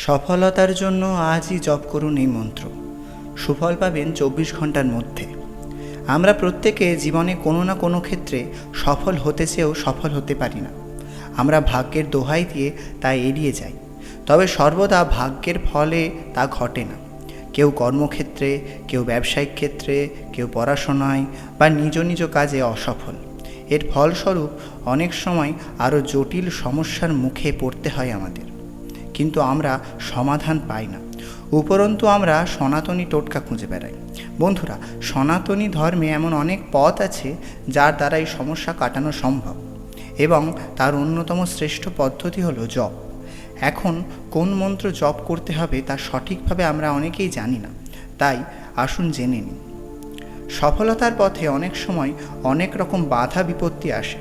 সফলতার জন্য আজই জপ করুন এই মন্ত্র। সুফল পাবেন 24 ঘন্টার মধ্যে। আমরা প্রত্যেকে জীবনে কোনো না কোনো ক্ষেত্রে সফল হতে চেয়েও সফল হতে পারি না। আমরা ভাগ্যের দোহাই দিয়ে তা এড়িয়ে যাই, তবে সর্বদা ভাগ্যের ফলে তা ঘটে না। কেউ কর্মক্ষেত্রে, কেউ ব্যবসায়িক ক্ষেত্রে, কেউ পড়াশোনায় বা নিজ নিজ কাজে অসফল। এর ফলস্বরূপ অনেক সময় আরও জটিল সমস্যার মুখে পড়তে হয় আমাদের, কিন্তু আমরা সমাধান পাই না। উপরন্তু আমরা সনাতনী টোটকা খুঁজে বেড়াই। বন্ধুরা, সনাতনী ধর্মে এমন অনেক পথ আছে যার দ্বারা এই সমস্যা কাটানো সম্ভব, এবং তার অন্যতম শ্রেষ্ঠ পদ্ধতি হলো জপ। এখন কোন মন্ত্র জপ করতে হবে তা সঠিকভাবে আমরা অনেকেই জানি না, তাই আসুন জেনে নিই। সফলতার পথে অনেক সময় অনেক রকম বাধা বিপত্তি আসে।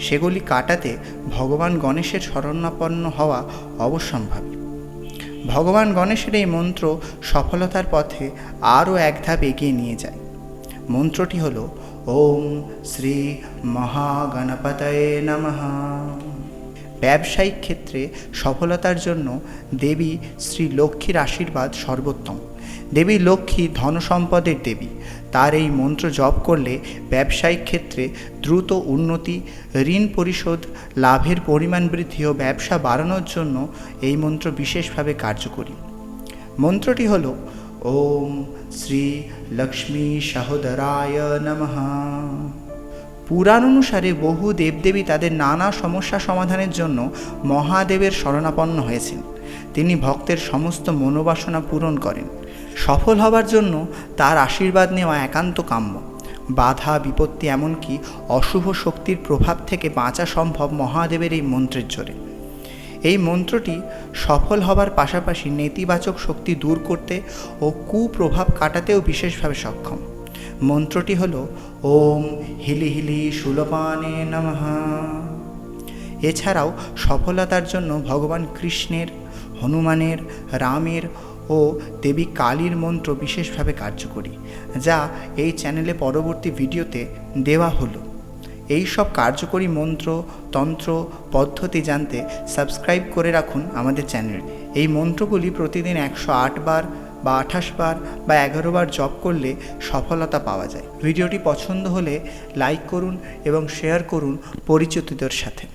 সেগুলি কাটাতে ভগবান গণেশের শরণাপন্ন হওয়া অবশ্যম্ভাবী। ভগবান গণেশের এই মন্ত্র সফলতার পথে আরও এক ধাপ এগিয়ে নিয়ে যায়। মন্ত্রটি হল ওম শ্রী মহাগণপতয়ে নমঃ। ব্যবসায়িক ক্ষেত্রে সফলতার জন্য দেবী শ্রী লক্ষ্মীর আশীর্বাদ সর্বোত্তম। দেবী লক্ষ্মী ধনসম্পদের দেবী। তার এই মন্ত্র জপ করলে ব্যবসায়িক ক্ষেত্রে দ্রুত উন্নতি, ঋণ পরিশোধ, লাভের পরিমাণ বৃদ্ধি ও ব্যবসা বাড়ানোর জন্য এই মন্ত্র বিশেষভাবে কার্যকরী। মন্ত্রটি হল ওম শ্রী লক্ষ্মী সহোদরায় নমঃ। পুরাণ অনুসারে বহু দেবদেবী তাদের নানা সমস্যা সমাধানের জন্য মহাদেবের শরণাপন্ন হয়েছেন। তিনি ভক্তের সমস্ত মনোবাসনা পূরণ করেন। সফল হবার জন্য তার আশীর্বাদ নেওয়া একান্ত কাম্য। বাধা বিপত্তি এমনকি অশুভ শক্তির প্রভাব থেকে বাঁচা সম্ভব মহাদেবের এই মন্ত্রের জোরে। এই মন্ত্রটি সফল হবার পাশাপাশি নেতিবাচক শক্তি দূর করতে ও কুপ্রভাব কাটাতেও বিশেষভাবে সক্ষম। মন্ত্রটি হল ওম হিলি হিলি শূলপানে নমঃ। এছাড়াও সফলতার জন্য ভগবান কৃষ্ণের, হনুমানের, রামের ও দেবী কালীর মন্ত্র বিশেষভাবে কার্যকরী, যা এই চ্যানেলে পরবর্তী ভিডিওতে দেওয়া হলো। এই সব কার্যকরী মন্ত্র, তন্ত্র, পদ্ধতি জানতে সাবস্ক্রাইব করে রাখুন আমাদের চ্যানেল। এই মন্ত্রগুলি প্রতিদিন 108 বার বা 28 বার বা 11 বার জপ করলে সফলতা পাওয়া যায়। ভিডিওটি পছন্দ হলে লাইক করুন এবং শেয়ার করুন পরিচিতদের সাথে।